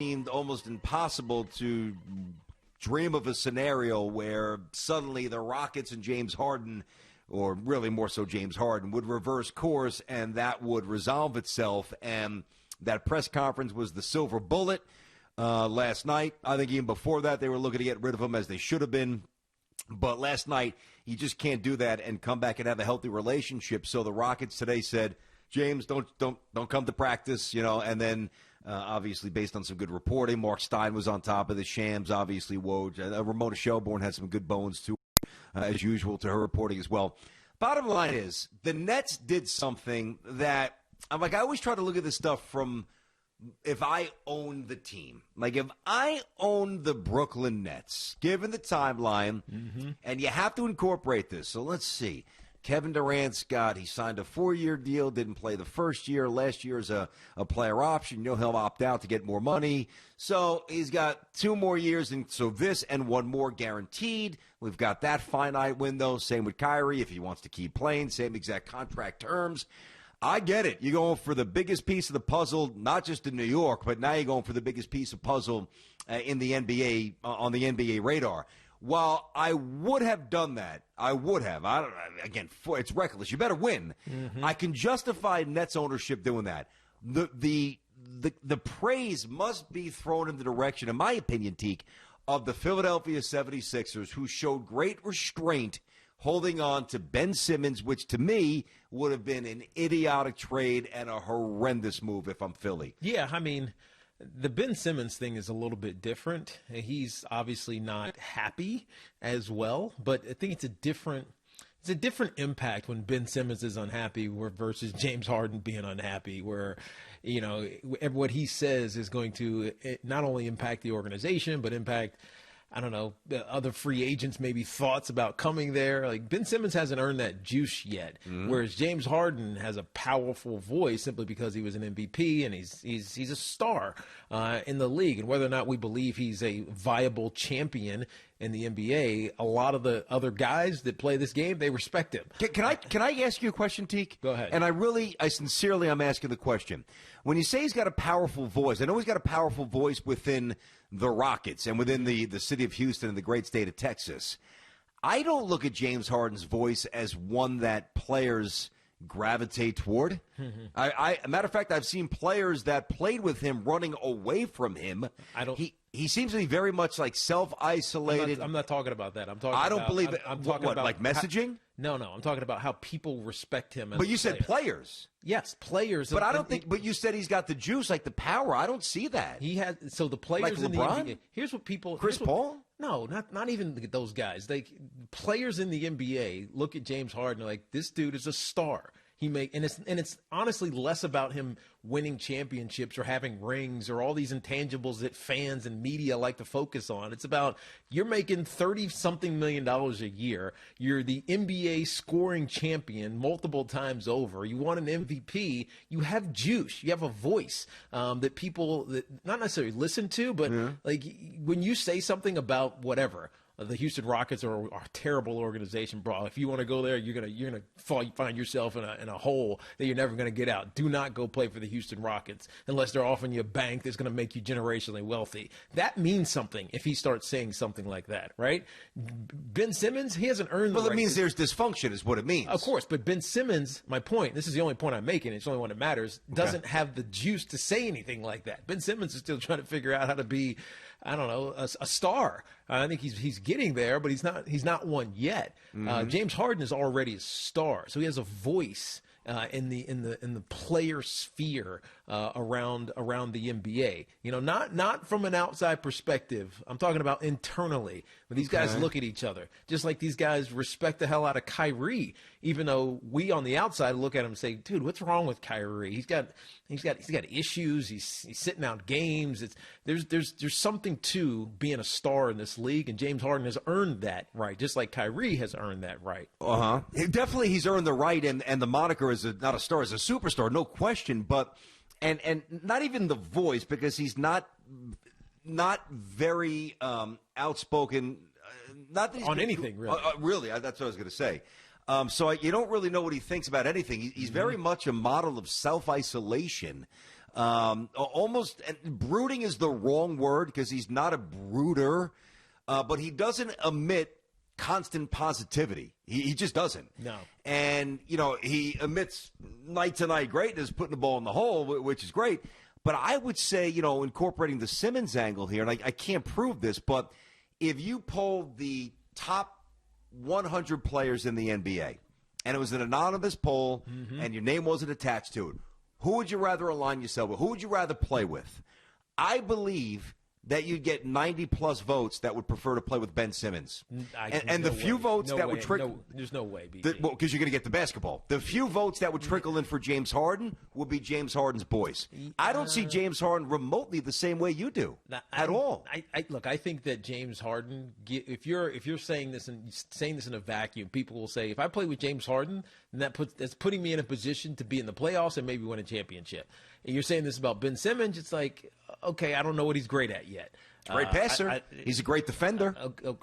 seemed almost impossible to dream of a scenario where suddenly the Rockets and James Harden, or really more so James Harden, would reverse course and that would resolve itself. And that press conference was the silver bullet last night. I think even before that they were looking to get rid of him, as they should have been. But last night, you just can't do that and come back and have a healthy relationship. So the Rockets today said, James, don't come to practice, and then obviously based on some good reporting, Mark Stein was on top of the Shams, obviously Woj. Ramona Shelburne had some good bones too, as usual, to her reporting as well. Bottom line is, the Nets did something that, I always try to look at this stuff from if I own the team. Like, if I own the Brooklyn Nets, given the timeline, and you have to incorporate this. So let's see. Kevin Durant's he signed a 4-year deal, didn't play the first year. Last year is a player option. He'll opt out to get more money. So he's got 2 more years, and so this and 1 more guaranteed. We've got that finite window. Same with Kyrie. If he wants to keep playing, same exact contract terms. I get it. You're going for the biggest piece of the puzzle, not just in New York, but now you're going for the biggest piece of puzzle in the NBA, on the NBA radar. While I would have done that, it's reckless. You better win. I can justify Nets ownership doing that. The praise must be thrown in the direction, in my opinion, Teak, of the Philadelphia 76ers, who showed great restraint holding on to Ben Simmons, which to me would have been an idiotic trade and a horrendous move if I'm Philly. Yeah, I mean, the Ben Simmons thing is a little bit different. He's obviously not happy as well, but I think it's a different impact when Ben Simmons is unhappy versus James Harden being unhappy, where, what he says is going to not only impact the organization, but impact, I don't know, the other free agents, maybe thoughts about coming there. Like, Ben Simmons hasn't earned that juice yet, whereas James Harden has a powerful voice simply because he was an MVP and he's a star in the league. And whether or not we believe he's a viable champion in the NBA, a lot of the other guys that play this game, they respect him. Can I ask you a question, Teak? Go ahead. And I sincerely am asking the question. When you say he's got a powerful voice, I know he's got a powerful voice within the Rockets and within the city of Houston and the great state of Texas. I don't look at James Harden's voice as one that players gravitate toward. Matter of fact, I've seen players that played with him running away from him. He seems to be very much like self-isolated. I'm not talking about that. I don't believe it. I'm talking about like messaging? No. I'm talking about how people respect him. But you said players. Yes, players. But I don't think. But you said he's got the juice, like the power. I don't see that. He has. So the players like in the LeBron? NBA. Here's what people. Chris Paul? No, not even those guys. Players in the NBA look at James Harden like, this dude is a star. And it's honestly less about him winning championships or having rings or all these intangibles that fans and media like to focus on. It's about, you're making $30-something million a year. You're the NBA scoring champion multiple times over. You won an MVP. You have juice. You have a voice that people that not necessarily listen to, but like when you say something about whatever. The Houston Rockets are a terrible organization, bro. If you want to go there, you're gonna find yourself in a hole that you're never gonna get out. Do not go play for the Houston Rockets unless they're offering you a bank that's gonna make you generationally wealthy. That means something if he starts saying something like that, right? Ben Simmons, he hasn't earned. Well, it means there's dysfunction, is what it means. Of course, but Ben Simmons, my point. This is the only point I'm making. It's the only one that matters. Doesn't have the juice to say anything like that. Ben Simmons is still trying to figure out how to be, I don't know, a star. I think he's getting there, but he's not one yet. James Harden is already a star, so he has a voice in the player sphere around the NBA. Not from an outside perspective. I'm talking about internally. When these guys look at each other, just like these guys respect the hell out of Kyrie, even though we on the outside look at him and say, "Dude, what's wrong with Kyrie? He's got issues. He's sitting out games. There's something to being a star in this league, and James Harden has earned that right, just like Kyrie has earned that right. Definitely, he's earned the right, and the moniker is not a star, is a superstar, no question. But and not even the voice, because he's not very outspoken. Not that on anything, really. Really, that's what I was going to say. So you don't really know what he thinks about anything. He's very much a model of self-isolation. Almost, and brooding is the wrong word because he's not a brooder, but he doesn't emit constant positivity. He just doesn't. No. And, he emits night-to-night greatness, putting the ball in the hole, which is great. But I would say, incorporating the Simmons angle here, and I can't prove this, but if you poll the top 100 players in the NBA, and it was an anonymous poll, and your name wasn't attached to it, who would you rather align yourself with? Who would you rather play with? I believe that you'd get 90-plus votes that would prefer to play with Ben Simmons. And the few votes that would trickle – there's no way, BG. Because you're going to get the basketball. The few votes that would trickle in for James Harden would be James Harden's boys. I don't see James Harden remotely the same way you do at all. Look, I think that James Harden, if you're saying this in a vacuum, people will say, if I play with James Harden, then that's putting me in a position to be in the playoffs and maybe win a championship. And you're saying this about Ben Simmons, it's like, okay, I don't know what he's great at yet. Great passer. He's a great defender.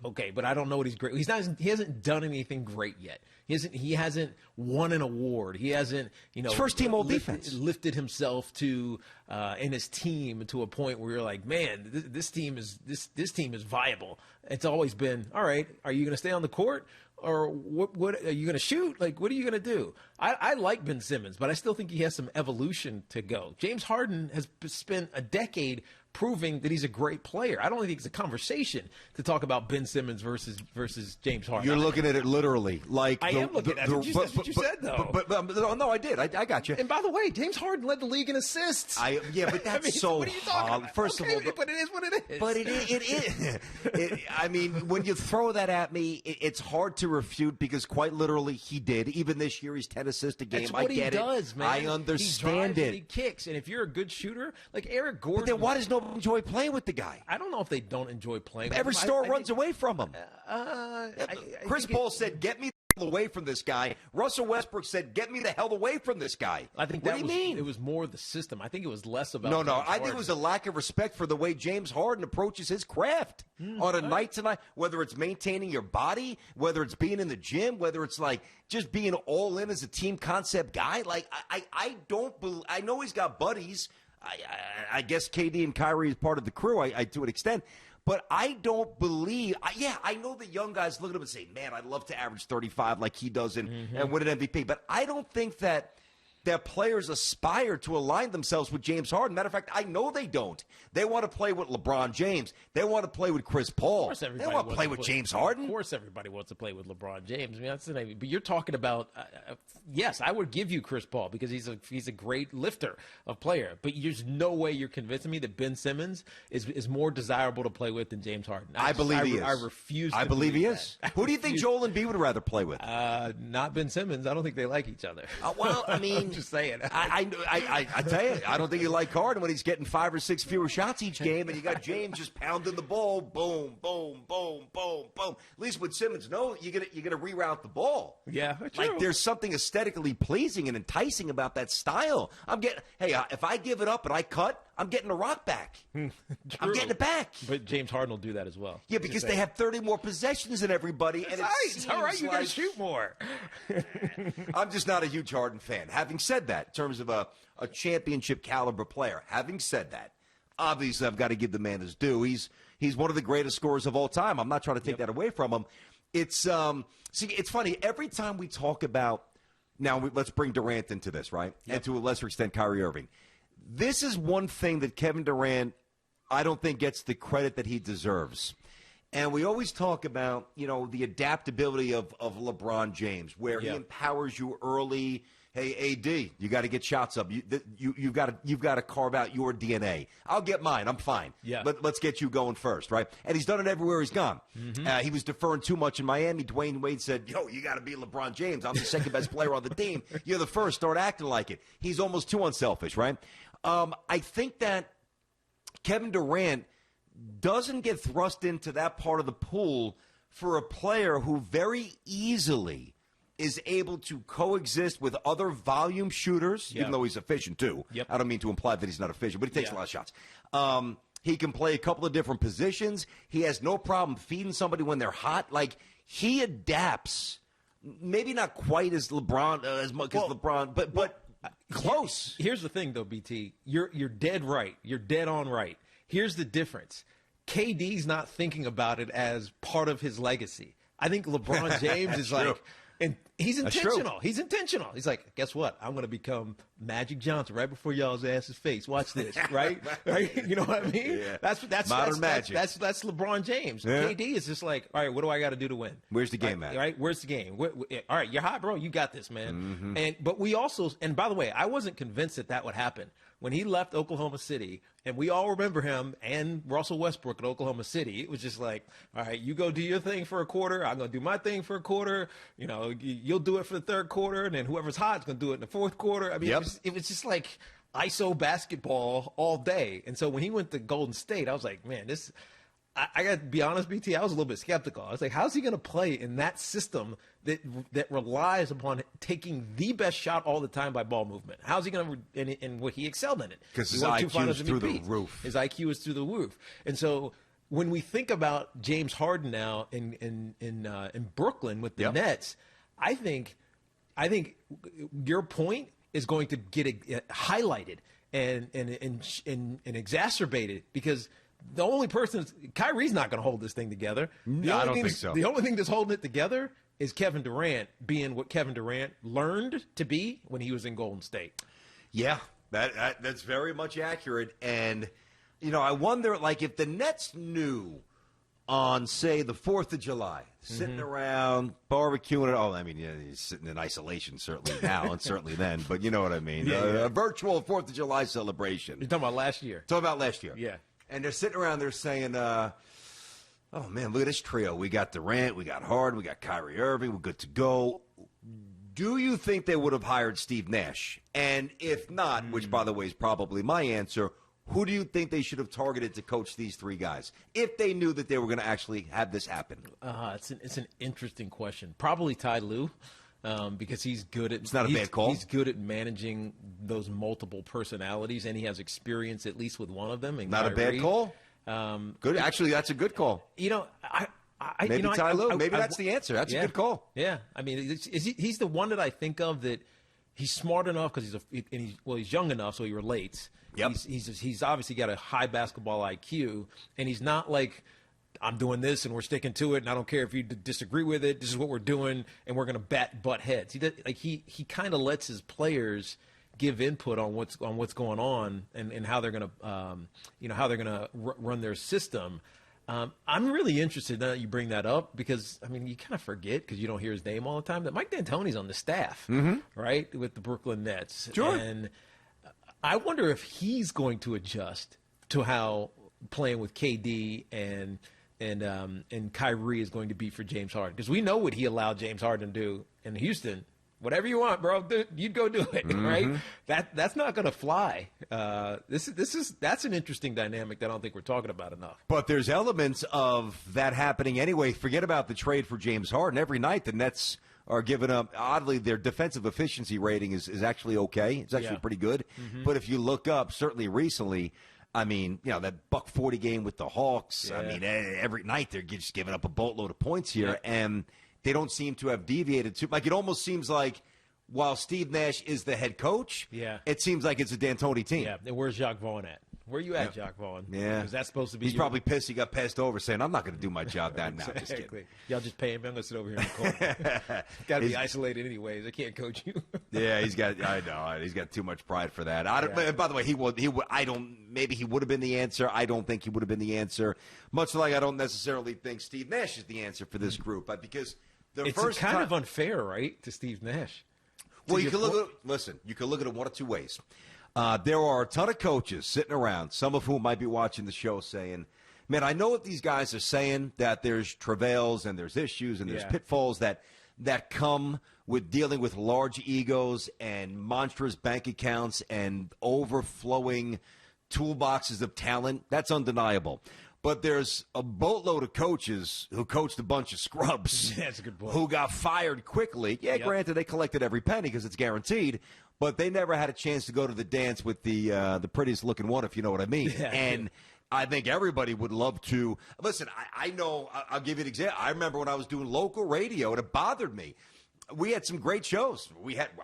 Okay, but I don't know what he's great. He hasn't done anything great yet. He hasn't won an award. He hasn't, first team all defense lifted himself to and his team to a point where you're like, man, this team is viable. It's always been, all right, are you going to stay on the court? Or what are you going to shoot? Like, what are you going to do? I like Ben Simmons, but I still think he has some evolution to go. James Harden has spent a decade proving that he's a great player. I don't think it's a conversation to talk about Ben Simmons versus James Harden. You're looking at it literally. Like I am looking at it. That's what you said, though. But no, I did. I got you. And by the way, James Harden led the league in assists. But that's so what are you talking about? First of all, but it is what it is. But it is. I mean, when you throw that at me, it's hard to refute because quite literally he did. Even this year, he's 10 assists a game. That's what I get he does, man. I understand he drives it. And he kicks, and if you're a good shooter, like Eric Gordon. But then why does nobody enjoy playing with the guy? I don't know if they don't enjoy playing with him. Every star runs away from him. Chris Paul said, "Get me the hell away from this guy." Russell Westbrook said, "Get me the hell away from this guy." I think what do you mean? It was more the system. I think it was less about. No. I think it was a lack of respect for the way James Harden approaches his craft on a night to night. Whether it's maintaining your body, whether it's being in the gym, whether it's like just being all in as a team concept guy. Like I don't. I know he's got buddies. I guess KD and Kyrie is part of the crew. I to an extent. But I don't believe I know the young guys look at him and say, man, I'd love to average 35 like he does and win an MVP. But I don't think that players aspire to align themselves with James Harden. Matter of fact, I know they don't. They want to play with LeBron James. They want to play with Chris Paul. They don't want to play with James Harden. Of course everybody wants to play with LeBron James. I mean, that's the name. But you're talking about, yes, I would give you Chris Paul because he's a great lifter of player. But there's no way you're convincing me that Ben Simmons is more desirable to play with than James Harden. I believe he is. I refuse to I believe he is. Who do you think Joel Embiid would rather play with? Not Ben Simmons. I don't think they like each other. Well, I mean, just saying. I tell you, I don't think you like Harden when he's getting 5 or 6 fewer shots each game, and you got James just pounding the ball, boom, boom, boom, boom, boom. At least with Simmons, no, you're gonna reroute the ball. Yeah, true. Like there's something aesthetically pleasing and enticing about that style. If I give it up and I cut, I'm getting the rock back. I'm getting it back. But James Harden will do that as well. Yeah, because they have 30 more possessions than everybody. And it's all right. You got to shoot more. I'm just not a huge Harden fan. Having said that, in terms of a championship caliber player, having said that, obviously I've got to give the man his due. He's one of the greatest scorers of all time. I'm not trying to take that away from him. It's it's funny. Every time we talk about now, let's bring Durant into this, right? Yep. And to a lesser extent, Kyrie Irving. This is one thing that Kevin Durant, I don't think, gets the credit that he deserves. And we always talk about, the adaptability of LeBron James, where he empowers you early. Hey, AD, you got to get shots up. You've got to carve out your DNA. I'll get mine. I'm fine. Yeah. Let's get you going first, right? And he's done it everywhere he's gone. He was deferring too much in Miami. Dwayne Wade said, you got to be LeBron James. I'm the second best player on the team. You're the first. Start acting like it. He's almost too unselfish, right? I think that Kevin Durant doesn't get thrust into that part of the pool for a player who very easily is able to coexist with other volume shooters, even though he's efficient too. Yep. I don't mean to imply that he's not efficient, but he takes a lot of shots. He can play a couple of different positions. He has no problem feeding somebody when they're hot. Like, he adapts, maybe not quite as LeBron, as much as LeBron, but close. Here's the thing, though, BT. You're dead right. You're dead on right. Here's the difference. KD's not thinking about it as part of his legacy. I think LeBron James is like, and he's intentional. He's intentional. He's like, guess what? I'm going to become Magic Johnson right before y'all's asses face. Watch this, right? Right? You know what I mean? Yeah. That's modern magic. That's LeBron James. Yeah. KD is just like, all right, what do I got to do to win? Where's the game at? Right? Where's the game? All right, you're hot, bro. You got this, man. But we also, and by the way, I wasn't convinced that would happen. When he left Oklahoma City, and we all remember him and Russell Westbrook at Oklahoma City, it was just like, all right, you go do your thing for a quarter. I'm going to do my thing for a quarter. You know, you'll do it for the third quarter, and then whoever's hot is going to do it in the fourth quarter. I mean, it was just like ISO basketball all day. And so when he went to Golden State, I was like, man, this – I got to be honest, BT, I was a little bit skeptical. I was like, how's he going to play in that system that relies upon taking the best shot all the time by ball movement? How's he going to – and what he excelled in it. Because his IQ is through the roof. His IQ is through the roof. And so when we think about James Harden now in Brooklyn with the Nets, I think your point is going to get highlighted and exacerbated because – the only person – Kyrie's not going to hold this thing together. No, I don't think so. The only thing that's holding it together is Kevin Durant being what Kevin Durant learned to be when he was in Golden State. Yeah, that's very much accurate. And, you know, I wonder, like, if the Nets knew on, say, the 4th of July, sitting around barbecuing – oh, I mean, yeah, he's sitting in isolation certainly now and certainly then, but you know what I mean. A virtual 4th of July celebration. You're talking about last year. Talking about last year. Yeah. And they're sitting around there saying, oh, man, look at this trio. We got Durant, we got Harden, we got Kyrie Irving. We're good to go. Do you think they would have hired Steve Nash? And if not, which, by the way, is probably my answer, who do you think they should have targeted to coach these three guys if they knew that they were going to actually have this happen? It's an interesting question. Probably Ty Lue. Because he's good at it's not a bad call. He's good at managing those multiple personalities, and he has experience at least with one of them. Not Kyrie. A bad call. Good. Actually, that's a good call. You know, maybe Ty Lue. Maybe that's the answer. That's a good call. Yeah, I mean, he's the one that I think of that he's smart enough because he's young enough, so he relates. Yep. He's obviously got a high basketball IQ, and he's not like, I'm doing this and we're sticking to it, and I don't care if you disagree with it. This is what we're doing, and we're going to butt heads. He kind of lets his players give input on what's going on and how they're going to run their system. I'm really interested now that you bring that up because I mean you kind of forget because you don't hear his name all the time that Mike D'Antoni's on the staff, right, with the Brooklyn Nets. Sure. And I wonder if he's going to adjust to how playing with KD and Kyrie is going to be for James Harden because we know what he allowed James Harden to do in Houston. Whatever you want, bro, you'd go do it, right? That's not going to fly. That's an interesting dynamic that I don't think we're talking about enough. But there's elements of that happening anyway. Forget about the trade for James Harden. Every night the Nets are giving up. Oddly, their defensive efficiency rating is actually okay. It's actually pretty good. But if you look up, certainly recently. I mean, you know, that $140 game with the Hawks. I mean, every night they're just giving up a boatload of points here, and they don't seem to have deviated too. Like, it almost seems like while Steve Nash is the head coach, it seems like it's a D'Antoni team. Yeah, and where's Jacques Vaughn at? Where you at, Jacques Vaughn? Yeah. Is that supposed to be He's probably pissed he got passed over saying, I'm not going to do my job that now. Just kidding. Y'all just pay him. I'm going to sit over here in the corner. Got to be isolated anyways. I can't coach you. Yeah, I know. He's got too much pride for that. By the way, maybe he would have been the answer. I don't think he would have been the answer. Much like I don't necessarily think Steve Nash is the answer for this group. Because it's kind of unfair, right, to Steve Nash. Well, you can look at it one of two ways. There are a ton of coaches sitting around, some of whom might be watching the show saying, man, I know what these guys are saying, that there's travails and there's issues and there's pitfalls that come with dealing with large egos and monstrous bank accounts and overflowing toolboxes of talent. That's undeniable. But there's a boatload of coaches who coached a bunch of scrubs That's a good point. who got fired quickly. Yeah, granted, they collected every penny because it's guaranteed, but they never had a chance to go to the dance with the prettiest looking one, if you know what I mean. And I think everybody would love to. Listen, I know, I'll give you an example. I remember when I was doing local radio, and it bothered me. We had some great shows.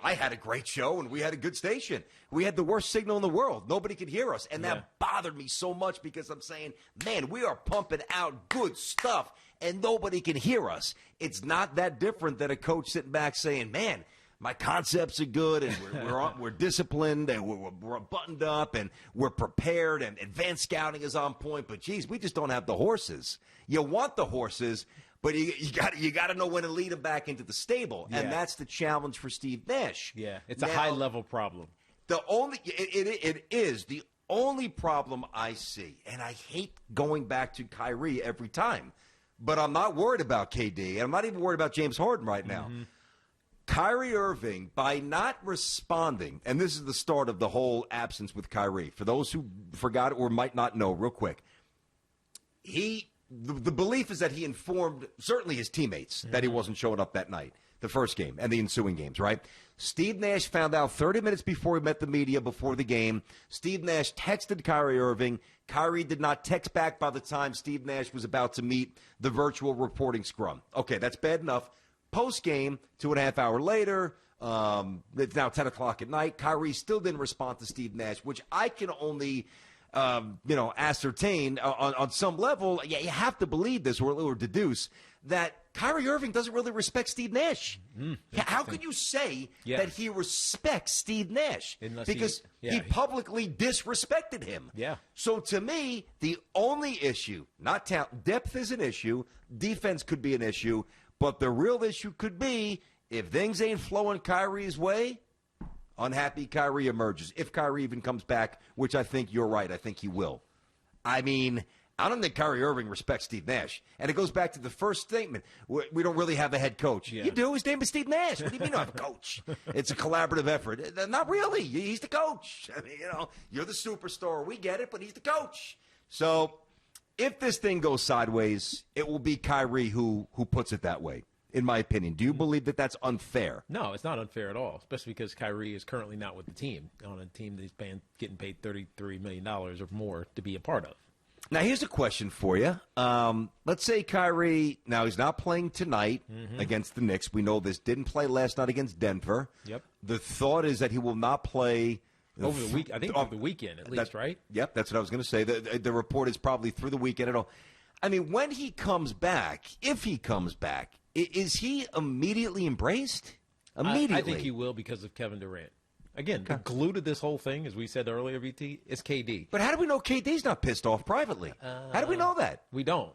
I had a great show, and we had a good station. We had the worst signal in the world. Nobody could hear us, and that bothered me so much because I'm saying, man, we are pumping out good stuff, and nobody can hear us. It's not that different than a coach sitting back saying, man, my concepts are good, and we're disciplined, and we're buttoned up, and we're prepared, and advanced scouting is on point. But, geez, we just don't have the horses. You want the horses, but you got to know when to lead them back into the stable, and that's the challenge for Steve Nash. Yeah, it's a high-level problem. It is the only problem I see, and I hate going back to Kyrie every time, but I'm not worried about KD, and I'm not even worried about James Harden right now. Mm-hmm. Kyrie Irving, by not responding, and this is the start of the whole absence with Kyrie. For those who forgot or might not know, real quick, the belief is that he informed certainly his teammates that he wasn't showing up that night, the first game and the ensuing games, right? Steve Nash found out 30 minutes before he met the media before the game. Steve Nash texted Kyrie Irving. Kyrie did not text back by the time Steve Nash was about to meet the virtual reporting scrum. Okay, that's bad enough. Post-game, 2.5 hours later, it's now 10 o'clock at night. Kyrie still didn't respond to Steve Nash, which I can only ascertain on some level. Yeah, you have to believe this or deduce that Kyrie Irving doesn't really respect Steve Nash. How could you say that he respects Steve Nash? Because he publicly disrespected him. Yeah. So to me, the only issue, not talent, depth is an issue, defense could be an issue, but the real issue could be if things ain't flowing Kyrie's way, unhappy Kyrie emerges. If Kyrie even comes back, which I think you're right. I think he will. I mean, I don't think Kyrie Irving respects Steve Nash. And it goes back to the first statement. We don't really have a head coach. Yeah. You do. His name is Steve Nash. What do you mean I have a coach? It's a collaborative effort. Not really. He's the coach. I mean, you're the superstar. We get it, but he's the coach. So if this thing goes sideways, it will be Kyrie who puts it that way, in my opinion. Do you believe that that's unfair? No, it's not unfair at all, especially because Kyrie is currently not with the team, on a team that he's getting paid $33 million or more to be a part of. Now, here's a question for you. Let's say Kyrie, now he's not playing tonight against the Knicks. We know this. Didn't play last night against Denver. Yep. The thought is that he will not play over the week. I think over the weekend at least, right? Yep, that's what I was going to say. The report is probably through the weekend at all. I mean, when he comes back, if he comes back, is he immediately embraced? Immediately. I think he will because of Kevin Durant. Again, the glue to this whole thing, as we said earlier, VT, is KD. But how do we know KD's not pissed off privately? How do we know that? We don't,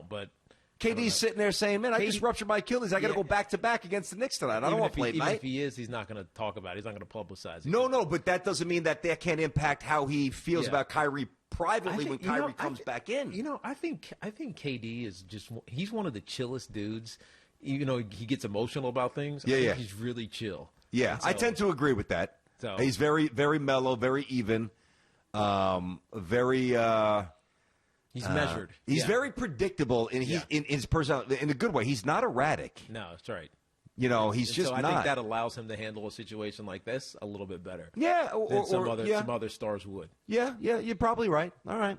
but KD's sitting there saying, man, I just ruptured my Achilles. I got to go back-to-back against the Knicks tonight. I don't want to play tonight. Even if he is, he's not going to talk about it. He's not going to publicize it. No, but that doesn't mean that can't impact how he feels about Kyrie privately when Kyrie comes back in. I think KD is he's one of the chillest dudes. He gets emotional about things. I think he's really chill. Yeah, I tend to agree with that. So, he's very, very mellow, very even, very. He's measured. He's very predictable in his personality, in a good way. He's not erratic. No, that's right. He's just not. I think that allows him to handle a situation like this a little bit better. Yeah, than some other stars would. Yeah, you're probably right. All right.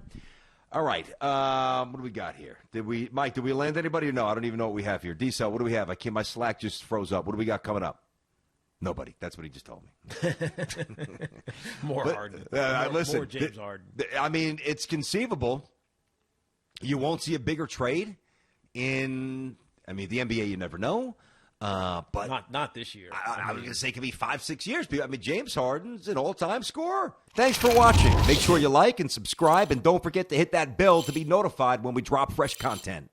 What do we got here? Did we land anybody or no? I don't even know what we have here. D-Cell, what do we have? My Slack just froze up. What do we got coming up? Nobody. That's what he just told me. More Harden. Listen, more James Harden. I mean, it's conceivable. You won't see a bigger trade in, the NBA, you never know. But not this year. I was going to say it could be 5-6 years. James Harden's an all-time scorer. Thanks for watching. Make sure you like and subscribe, and don't forget to hit that bell to be notified when we drop fresh content.